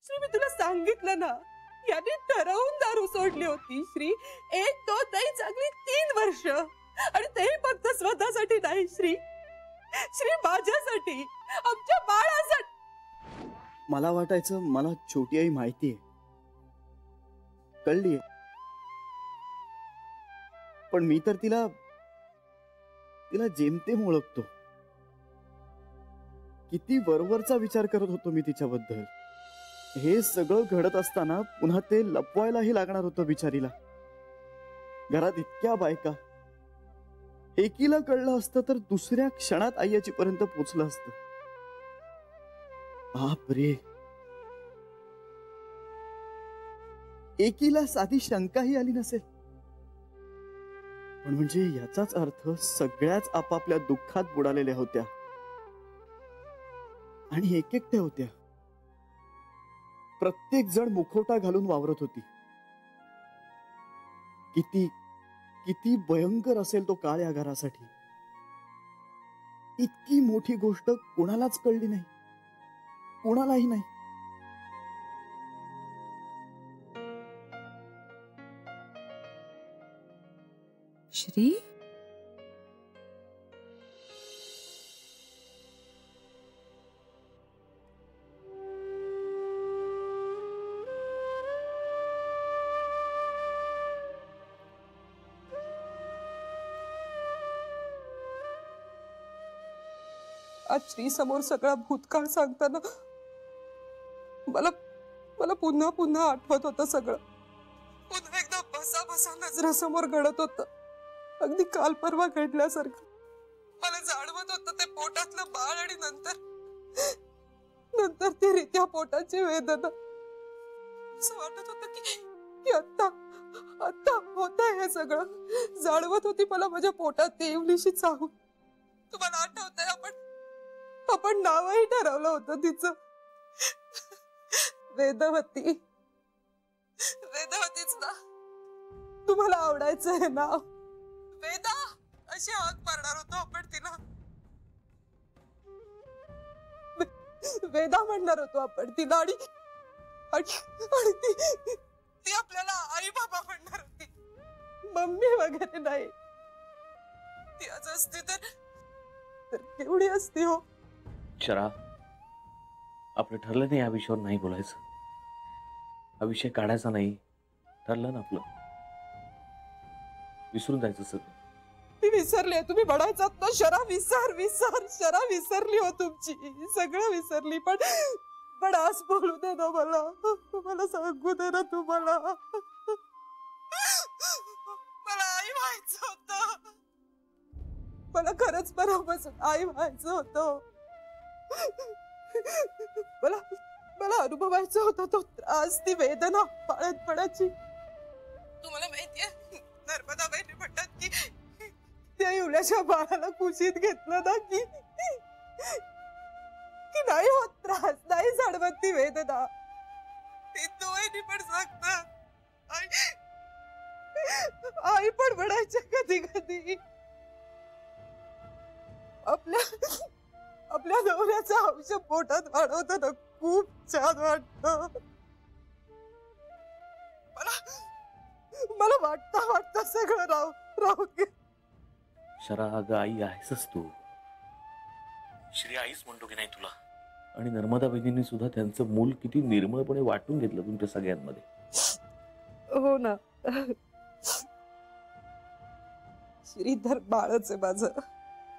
श्री, मी तुला सांगितलं ना, याने ठरवून दारू सोडली होती श्री. 1 2 नाही, चांगली 3 वर्ष. आणि तेही फक्त स्वतःसाठी नाही श्री, श्री माझ्यासाठी, आमच्या बाळासाठी. मला वाटायचं मला छोटी आई माहितीये, कळलीये, पण मी तर तिला जेमतेम ओळखतो. किती वरवरचा विचार करत होतो मी तिच्याबद्दल. हे सगळं घडत असताना पुन्हा ते लपवायलाही लागणार होतं बिचारीला. घरात इतक्या बायका, एकीला कळलं असतं तर दुसऱ्या क्षणात आईची पर्यंत पोचलं असतं. बापरे, एकीला साधी शंकाही आली नसेल. पण म्हणजे याचाच अर्थ सगळ्याच आपापल्या दुःखात बुडालेल्या होत्या आणि एकट्या होत्या. प्रत्येक जण मुखवटा घालून वावरत होती. किती किती भयंकर असेल तो काळ या घरासाठी. इतकी मोठी गोष्ट कोणालाच कळली नाही, कोणालाही नाही. श्री, आज श्री समोर सगळा भूतकाळ सांगताना मला मला पुन्हा पुन्हा आठवत होतं सगळं. पुन्हा एकदा बसा बसा नजरासमोर घडत होतं, अगदी काल परवा घडल्यासारखं. मला जाणवत होतं ते पोटातलं बाळ आणि नंतर ती रित्या पोटाची वेदना. असं वाटत होतं की आता होतंय हे सगळं. जाणवत होती मला माझ्या पोटात ती इवलीशी चाहूल. तुम्हाला आठवतंय आपण नावही ठरवलं होतं तिचं, वेदवती. वेदवतीच ना? तुम्हाला आवडायचं हे नाव, वेदा अशी हाक मारणार होतो आपण तिला. वेदा म्हणणार होतो आपण तिला. आणि ती आपल्याला आई बाबा म्हणणार होती, मम्मी वगैरे नाही. ती आज असती तर केवढी असती हो. शरा, आपलं ठरलं नाही या विषयावर नाही बोलायचं. हा विषय काढायचा नाही, ठरलं ना आपलं. विसरून जायचं सगळं. ती विसरली, तुम्ही म्हणायचात ना शरा विसर. शरा विसरली हो तुमची, सगळं विसरली. पण आज बोलू दे ना मला सांगू दे ना तुम्हाला. मला आई व्हायचं होतं. मला खरंच मनापासून आई व्हायचं होतं. मला अनुभवायचं होतं तो त्रास, ती वेदना बाळंतपणाची. तुम्हाला माहितीये, नर्मदा वहिनी म्हणतात की त्या इवल्याच्या बाळाला कुशीत घेतलं ना की नाही होत त्रास, नाही जाणवत ती वेदना. इंदू वहिनी पण सांगतात, आई पण म्हणायच्या कधी कधी आपल्या नवऱ्याचा अंश पोटात वाढवताना खूप छान वाटत. मला वाटतं सगळं राहू दे. शरा, अगं आई आहेसच तू. श्री आईच म्हणतो की नाही तुला. आणि नर्मदा वहिनींनी सुद्धा त्यांचं मूल किती निर्मळपणे वाटून घेतलं तुमच्या सगळ्यांमध्ये. हो ना, श्रीधर बाळच आहे माझं.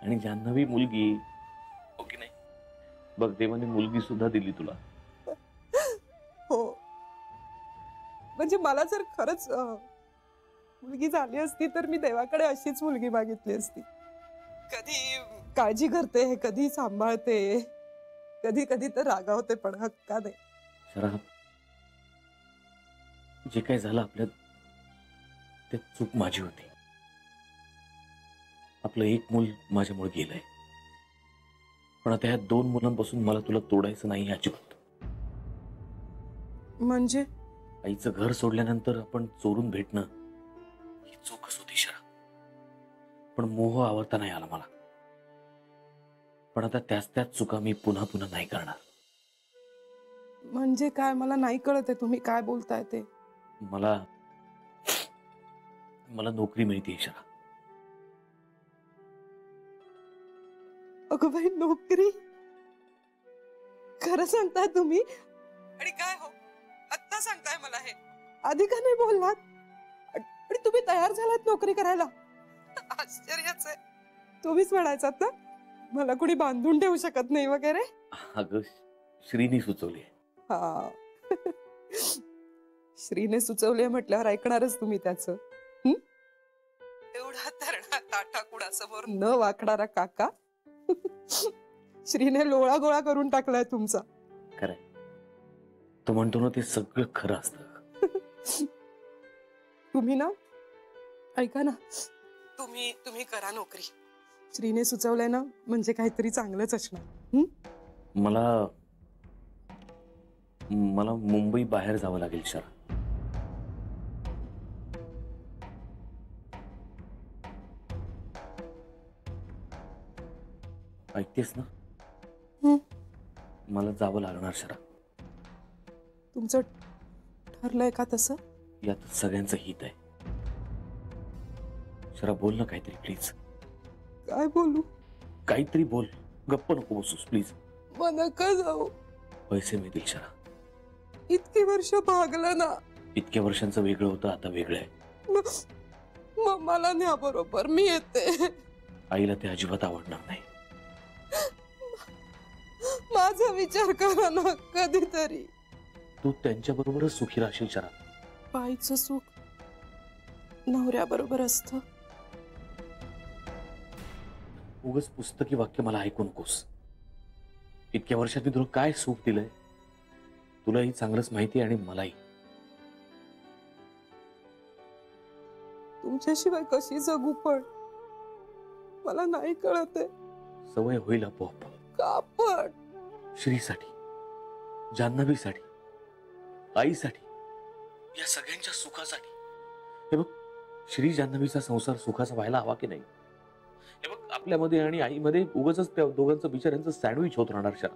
आणि जान्हवी मुलगी हो की नाही. बघ, देवाने मुलगी सुद्धा दिली तुला. हो, म्हणजे मला जर खरंच मुलगी झाली असती तर मी देवाकडे अशीच मुलगी मागितली असती. कधी काळजी करते, कधी सांभाळते, कधी कधी तर रागावते, पण हक्काने. शरा, जे काही झालं आपल्यात ते चूक माझी होती. आपलं एक मूल माझ्यामुळे गेलंय, पण आता ह्या 2 मुलांपासून मला तुला तोडायचं नाही याची गोष्ट. म्हणजे आईचं घर सोडल्यानंतर आपण चोरून भेटणं ही चूकच होती शरा. पण मोह आवरता नाही आला मला. पण आता त्याच चुका मी पुन्हा नाही करणार. म्हणजे काय मला नाही कळत आहे तुम्ही काय बोलताय ते. मला मला नोकरी मिळते शरा. अगं बाई नोकरी? खरं सांगताय तुम्ही? आणि काय हो आत्ता सांगताय मला हे? आधी का नाही बोललात? आणि तुम्ही तयार झालात नोकरी करायला? आश्चर्यच आहे. तुम्हीच म्हणायचात ना मला कुणी बांधून ठेवू शकत नाही वगैरे. अगं श्रीनी सुचवली. हा श्रीने सुचवले म्हटल्यावर ऐकणारच तुम्ही त्याचं. एवढा तरणा ताठा कुणासमोर न वाकणारा काका श्रीने लोळा गोळा करून टाकलाय तुमचा. खरंय. तो म्हणतो ना ते सगळं खरं असतं. तुम्ही ना ऐका ना तुम्ही करा नोकरी. श्रीने सुचवलंय ना म्हणजे काहीतरी चांगलंच असणार. मला मुंबई बाहेर जावं लागेल शरा. ऐकतेस ना? मला जावं लागणार शरा. तुमचं ठरलंय का तसं? यात सगळ्यांचं हित आहे. शरा बोल ना काहीतरी प्लीज. काय बोलू? काहीतरी बोल. गप्प नको बसूस प्लीज. मग नका जाऊ. पैसे मिळतील शरा. इतकी वर्ष भागलं ना. इतक्या वर्षांचं वेगळं होतं आता वेगळं आहे. मग मला न्या बरोबर मी येते. आईला ते अजिबात आवडणार नाही. माझा विचार करा ना कधीतरी. तू त्यांच्या बरोबरच सुखी राहशील शरा. बाईचं सुख नवऱ्याबरोबर असतं. उगाच पुस्तकी वाक्य मला ऐकू नकोस. इतक्या वर्षात मी तुला काय सुख दिलंय तुलाही चांगलंच माहिती आणि मलाही. तुमच्याशिवाय कशी जगू पण मला नाही कळत आहे. सवय होईल आपोआप. का पण? श्रीसाठी, जान्हवीसाठी, आईसाठी, या सगळ्यांच्या सुखासाठी. हे बघ श्री जान्हवीचा संसार सुखाचा व्हायला हवा की नाही. हे बघ आपल्यामध्ये आणि आईमध्ये उगाचच त्या दोघांचं बिचाऱ्यांचं सँडविच होत राहणार शरा.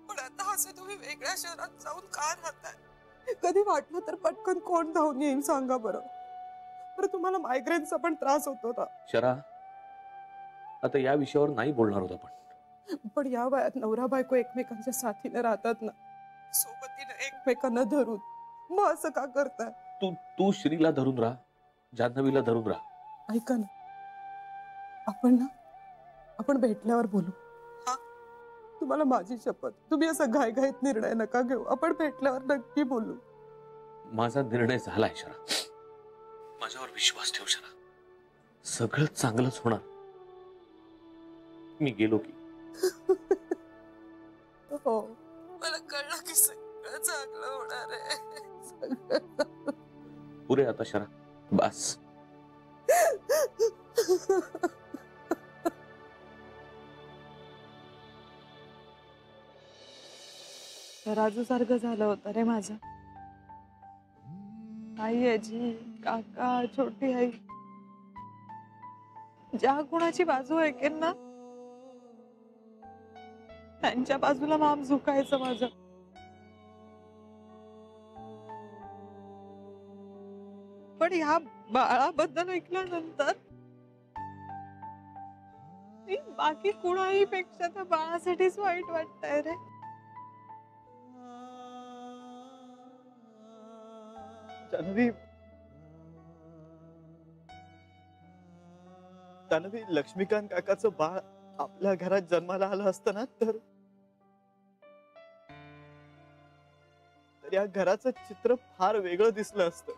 पण आता असं तुम्ही वेगळ्या शहरात जाऊन का राहताय? कधी वाटलं तर पटकन कोण धावून येईल सांगा बरं. बरं तुम्हाला मायग्रेनचा पण त्रास होतो ना शरा. आता या विषयावर नाही बोलणार होता पण या वयात नवरा बायको एकमेकांच्या साथीने राहतात ना सोबतीने एकमेकांना धरून. मग असं का करताय? तू श्रीला धरून राहा, जान्हवीला धरून राहा. ऐका ना आपण भेटल्यावर बोलू. हा तुम्हाला माझी शपथ. तुम्ही असं घाईघाईत निर्णय नका घेऊ. आपण भेटल्यावर नक्की बोलू. माझा निर्णय झालाय शरा. माझ्यावर विश्वास ठेव शरा. सगळं चांगलंच होणार. मी गेलो की. हो मला कळलं की सगळं चांगलं होणार आहे. पुरे आता शरा बस. राजू सारखं झालं होतं रे माझं. आई आजी काका छोटी आई ज्या कुणाची बाजू ऐकेन ना त्यांच्या बाजूला माम झुकायचं माझं. पण ह्या बाळाबद्दल ऐकल्यानंतर बाकी कुणाही पेक्षा त्या बाळासाठीच वाईट वाटतंय रे. जान्हवी लक्ष्मीकांत काकाचं बाळ आपल्या घरात जन्माला आलं असतं ना तर या घराचं चित्र फार वेगळं दिसलं असतं.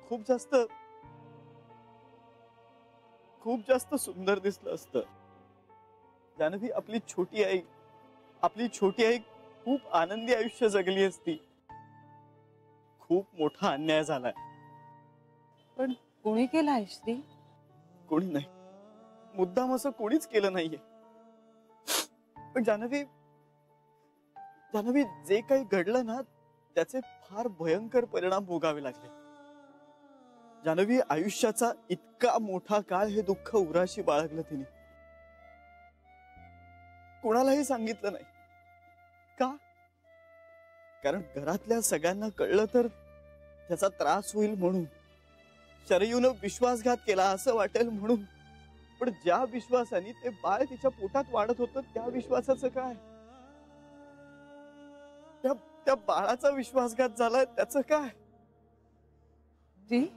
खूप जास्त सुंदर दिसलं असतं. जान्हवी आपली छोटी आई खूप आनंदी आयुष्य जगली असती. खूप मोठा अन्याय झालाय. पण कोणी केलाय श्री? कोणी नाही. मुद्दाम असं कोणीच केलं नाहीये. पण जान्हवी जे काही घडलं ना त्याचे फार भयंकर परिणाम भोगावे लागले. जानवी, आयुष्याचा इतका मोठा काळ हे दुःख उराशी बाळगलं तिने. कोणालाही सांगितलं नाही. का? कारण घरातल्या सगळ्यांना कळलं तर त्याचा त्रास होईल म्हणून. शरयूनं विश्वासघात केला असं वाटेल म्हणून. पण ज्या विश्वासाने ते बाळ तिच्या पोटात वाढत होतं त्या विश्वासाचं काय? त्या बाळाचा विश्वासघात झाला त्याचं काय? जी,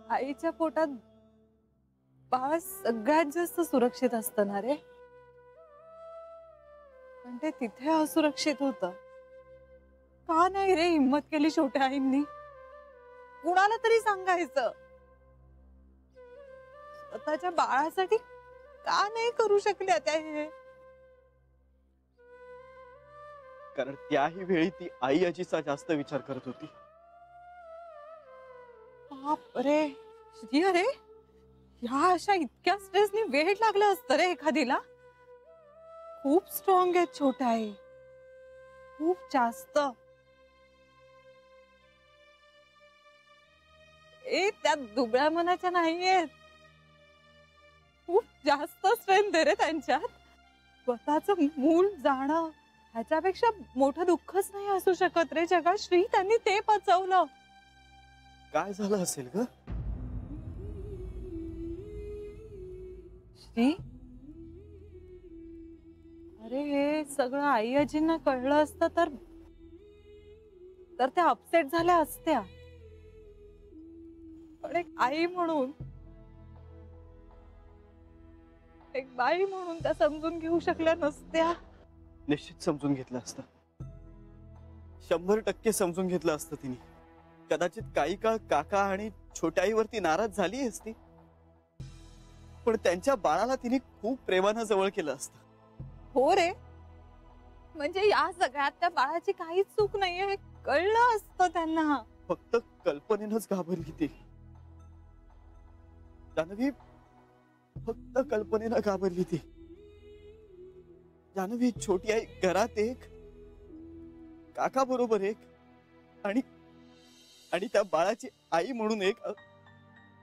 आईच्या पोटात बाळ सगळ्यात जास्त सुरक्षित असतं ना रे. पण ते तिथे असुरक्षित होतं. का नाही रे हिम्मत केली छोट्या आईंनी? कुणाला तरी सांगायचं. स्वतःच्या बाळासाठी का नाही करू शकल्या त्या हे? कारण त्याही वेळी ती आई आजीचा जास्त विचार करत होती. बाप रे श्री, अरे ह्या अशा इतक्या स्ट्रेसनी वेळ लागला असतं रे एखादीला. खूप स्ट्रॉंग आहे छोट्या आई, खूप जास्त. त्या दुबळ्या मनाच्या नाहीयेत. खूप जास्त स्ट्रेंथ आहे रे त्यांच्यात. स्वतःचं मूल जाणं ह्याच्यापेक्षा मोठं दुःखच नाही असू शकत रे जगात. श्री, त्यांनी ते पचवलं. काय झालं असेल ग? श्री, अरे हे सगळं आई आजींना कळलं असतं तर त्या अपसेट झाल्या असत्या. पण एक आई म्हणून, एक बाई म्हणून त्या समजून घेऊ शकल्या नसत्या. निश्चित समजून घेतलं असतं. 100% समजून घेतलं असतं तिने. कदाचित काही काळ काका आणि छोट्या आईवरती नाराज झाली असती, पण त्यांच्या बाळाला तिने खूप प्रेमानं जवळ केलं असतं. हो रे, म्हणजे या सगळ्यात त्या बाळाची काहीच चूक नाहीये हे कळलं असतं त्यांना. फक्त कल्पनेनंच घाबरली ती जानवी. फक्त कल्पनेनं घाबरली ती जानवी. छोटी आई घरात एक, काका बरोबर एक, आणि त्या बाळाची आई म्हणून एक,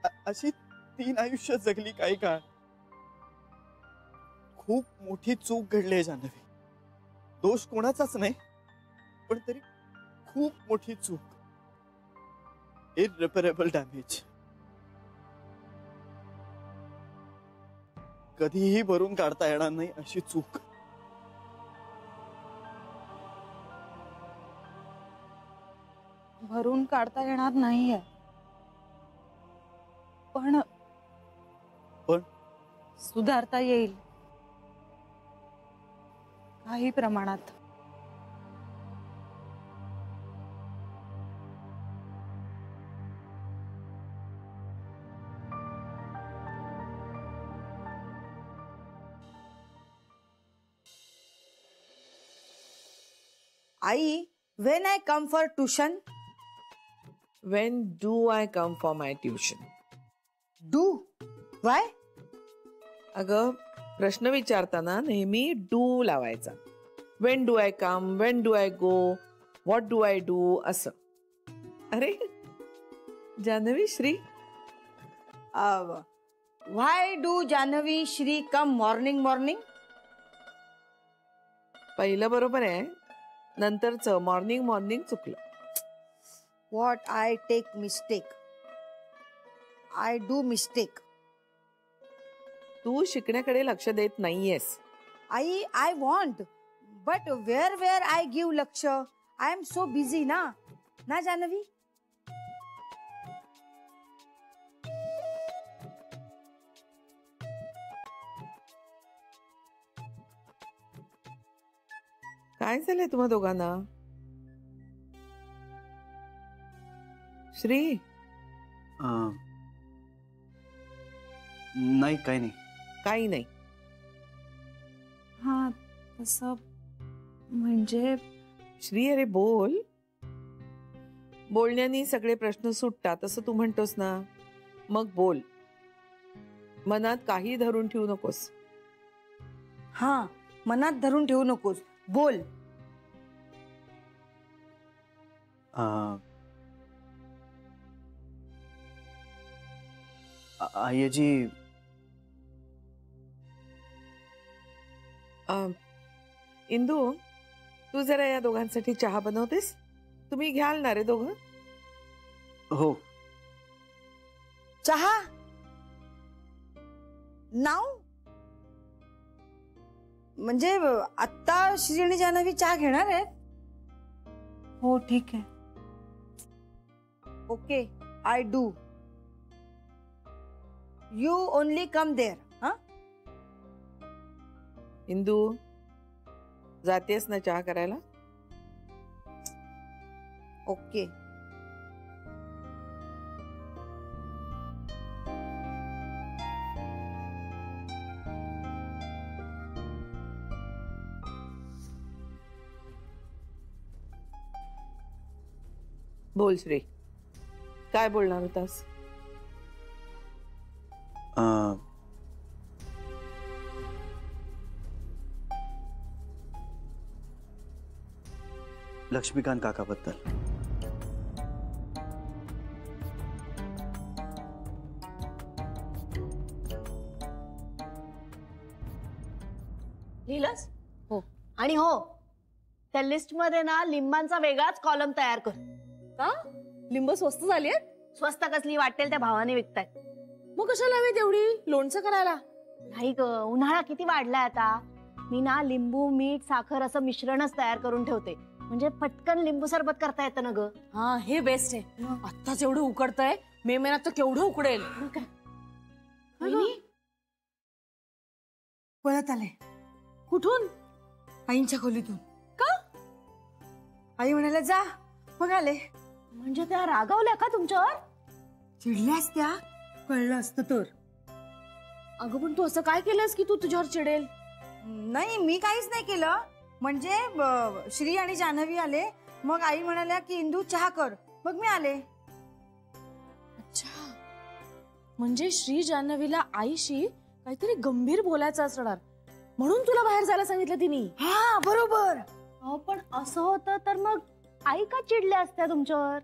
अशी 3 आयुष्य जगली काही काळ. खूप मोठी चूक घडली जानवी. दोष कोणाचाच नाही, पण तरी खूप मोठी चूक. इररिपेरेबल डॅमेज. कधीही भरून काढता येणार नाही अशी चूक. भरून काढता येणार नाहीये, पण सुधारता येईल काही प्रमाणात. आई, when I come for tuition? When do I come for my tuition? Do? Why? अगं, प्रश्न विचारताना नेहमी डू लावायचा. When do I come? When do I go? What do I do? असं. अरे Janvi, Shri, Why do Jahnavi Shri come morning? पहिलं बरोबर आहे, नंतरचं मॉर्निंग चुकलं. What I take mistake. I do mistake. तू शिकण्याकडे लक्ष देत नाहीयेस. I want, but where I give laksha? I am so busy na Jahnavi? काय झालंय तुम्हा दोघांना? श्री, नाही, काही नाही. काही नाही. हा तसं म्हणजे श्री, अरे बोल. बोलण्याने सगळे प्रश्न सुटतात असं तू म्हणतोस ना, मग बोल. मनात काही धरून ठेवू नकोस. हा, मनात धरून ठेवू नकोस, बोल. आईजी इंदू, तू जरा या दोघांसाठी चहा बनवतेस? तुम्ही घ्याल ना रे दोघं? हो. चहा नाव म्हणजे आत्ता श्री आणि जान्हवी चहा घेणार आहेत? हो ठीक आहे. Okay, I do. You only come there. हा, इंदू, जातेस ना चहा करायला? ओके. बोल श्री, काय बोलणार होतास? लक्ष्मीकांत काकाबद्दल. लिहिलंस? हो. आणि हो, त्या लिस्ट मध्ये ना लिंबांचा वेगळाच कॉलम तयार कर. का? लिंब स्वस्त झाली आहेत? स्वस्त कसली वाटेल त्या भावाने विकतायत. मग कशाला हवी तेवढी लोणचं करायला? नाही ग, उन्हाळा किती वाढलाय आता. मी ना लिंबू, मीठ, साखर असं मिश्रणच तयार करून ठेवते, म्हणजे पटकन लिंबू सरबत करता येतं ना ग. हा, हे बेस्ट आहे. आत्ताच एवढं उकडतंय, मे महिन्यात तर केवढं उकडेल. पळत आले. कुठून? आईंच्या खोलीतून. का? आई म्हणाल्या जा, मग आले. म्हणजे त्या रागावल्या का तुमच्यावर? चिडल्यास त्या, कळलं असतं तर. अगं पण तू असं काय केलंस की तू तुझ्यावर चिडेल? नाही, मी काहीच नाही केलं. म्हणजे श्री आणि जान्हवी आले, मग आई म्हणाल्या की इंदू चहा कर, मग मी आले. अच्छा, म्हणजे श्री जान्हवीला आईशी काहीतरी गंभीर बोलायचं असणार, म्हणून तुला बाहेर जायला सांगितलं तिने. हा बरोबर. पण असं होतं तर मग आई का चिडल्या असत्या तुमच्यावर?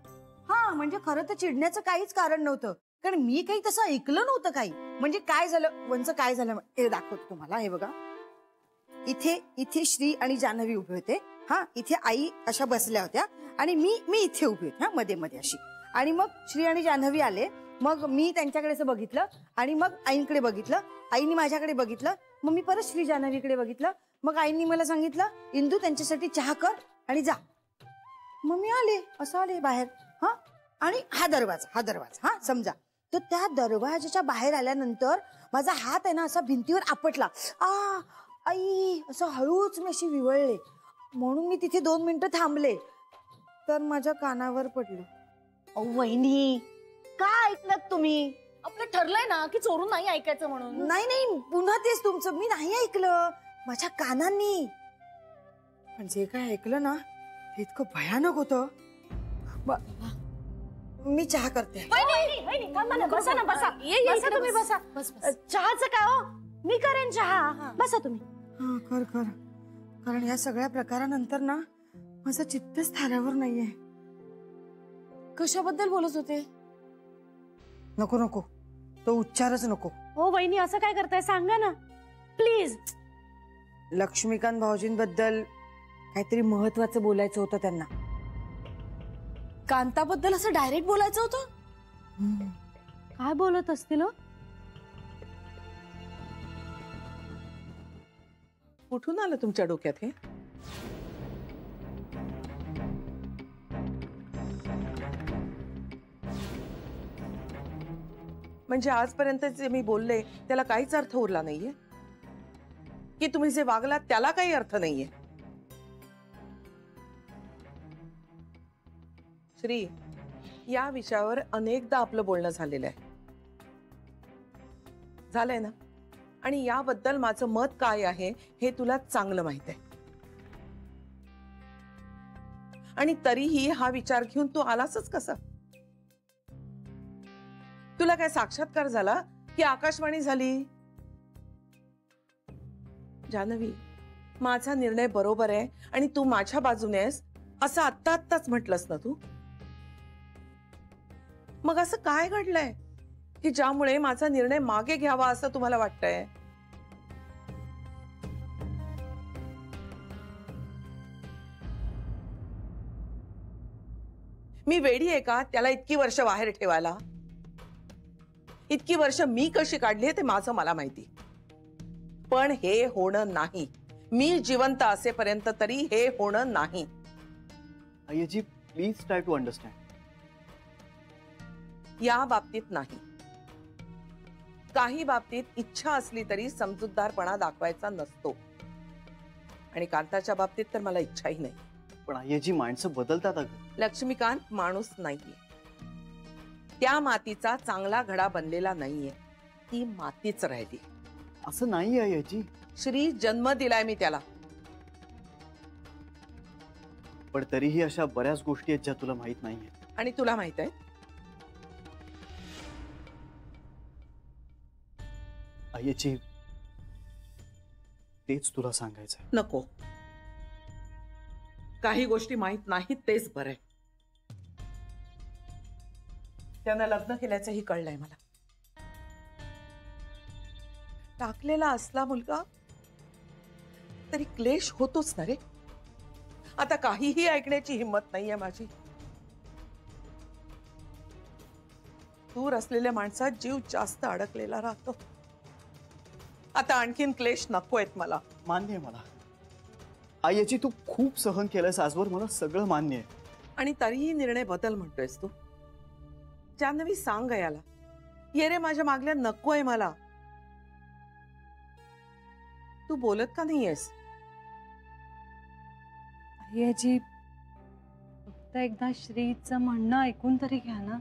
हा, म्हणजे खरं तर चिडण्याचं काहीच कारण नव्हतं, कारण मी काही तसं ऐकलं नव्हतं काही. म्हणजे काय झालं वंच, काय झालं हे दाखवतो तुम्हाला. हे बघा, इथे श्री आणि जान्हवी उभे होते. हा, इथे आई अशा बसल्या होत्या आणि मी इथे उभी होते, हा, मध्ये मध्ये अशी. आणि मग श्री आणि जान्हवी आले, मग मी त्यांच्याकडे असं बघितलं आणि मग आईंकडे बघितलं, आईनी माझ्याकडे बघितलं, मग मी परत श्री जान्हवीकडे बघितलं, मग आईंनी मला सांगितलं इंदू त्यांच्यासाठी चहा कर आणि जा. मग मी आले, असं आले बाहेर. हा, आणि हा दरवाजा हा समजा. तर त्या दरवाजाच्या बाहेर आल्यानंतर माझा हात आहे ना असा भिंतीवर आपटला. आई, असं हळूच मी अशी विवळले, म्हणून मी तिथे 2 मिनिटं थांबले, तर माझ्या कानावर पडलं. वहिनी, काय ऐकलत तुम्ही? आपलं ठरलंय ना की चोरून नाही ऐकायचं म्हणून. नाही, पुन्हा तेच तुमचं. मी नाही ऐकलं, माझ्या कानांनी. पण जे काय ऐकलं ना ते इतकं भयानक होतं. मी चहा करते. बसा ना, बसा. बसा तुम्ही, बसा. चहाचं काय हो, मी करेन चहा. बसा तुम्ही. हा, कर. कारण या सगळ्या प्रकारानंतर ना माझं चित्तच थाऱ्यावर नाहीये. कशाबद्दल बोलत होते? नको, तो उच्चारच नको. हो वहिनी, असं काय करताय सांगा ना प्लीज. लक्ष्मीकांत भाऊजींबद्दल काहीतरी महत्वाचं बोलायचं होतं त्यांना. कांताबद्दल असं डायरेक्ट बोलायचं होतं? काय बोलत असतील? कुठून आलं तुमच्या डोक्यात हे? म्हणजे आजपर्यंत जे मी बोलले त्याला काहीच अर्थ उरला नाहीये? की तुम्ही जे वागलात त्याला काही अर्थ नाहीये? श्री, या विषयावर अनेकदा आपलं बोलणं झालेलं आहे. झालंय ना? आणि याबद्दल माझं मत काय आहे हे तुला चांगलं माहित आहे. आणि तरीही हा विचार घेऊन तू आलासच कसा? तुला काय साक्षात्कार झाला की आकाशवाणी झाली? जान्हवी, माझा निर्णय बरोबर आहे आणि तू माझ्या बाजूने आहेस असं आत्ताच म्हटलंस ना तू? मग असं काय घडलंय की ज्यामुळे माझा निर्णय मागे घ्यावा असं तुम्हाला वाटतंय? मी वेडी आहे का त्याला इतकी वर्ष बाहेर ठेवायला? इतकी वर्ष मी कशी काढली ते माझं मला माहिती, पण हे होणं नाही. मी जिवंत असेपर्यंत तरी हे होणं नाही. आईजी प्लीज ट्राय टू अंडरस्टँड. या बाबतीत नाही. काही बाबतीत इच्छा असली तरी समजूतदारपणा दाखवायचा नसतो, आणि कांताच्या बाबतीत तर मला इच्छाही नाही. पण आईजी माणसं बदलतात अगं. लक्ष्मीकांत माणूस नाहीये. त्या मातीचा चांगला घडा बनलेला नाहीये. ती मातीच राहिली. असं नाही आईजी. श्री जन्म दिलाय मी त्याला. पण तरीही अशा बऱ्याच गोष्टी आहेत ज्या तुला माहित नाहीये. आणि तुला माहित आहे आईजी तेच तुला सांगायचंय. नको. काही गोष्टी माहित नाहीत तेच बरंय. त्यानं लग्न केल्याचंही कळलंय मला. टाकलेला असला मुलगा तरी क्लेश होतोच ना रे. आता काहीही ऐकण्याची हिंमत नाहीये माझी. दूर असलेल्या माणसात जीव जास्त अडकलेला राहतो. आता आणखीन क्लेश नकोयत मला. मान्य आहे मला. आईची तू खूप सहन केलंस आजवर, मला सगळं मान्य आहे. आणि तरीही निर्णय बदल म्हणतोयस तू. जान्हवी सांग याला, ये रे माझ्या मागल्या नकोय मला. तू बोलत का नाहीयेस? आजी फक्त एकदा श्रीचं म्हणणं ऐकून तरी घ्या ना.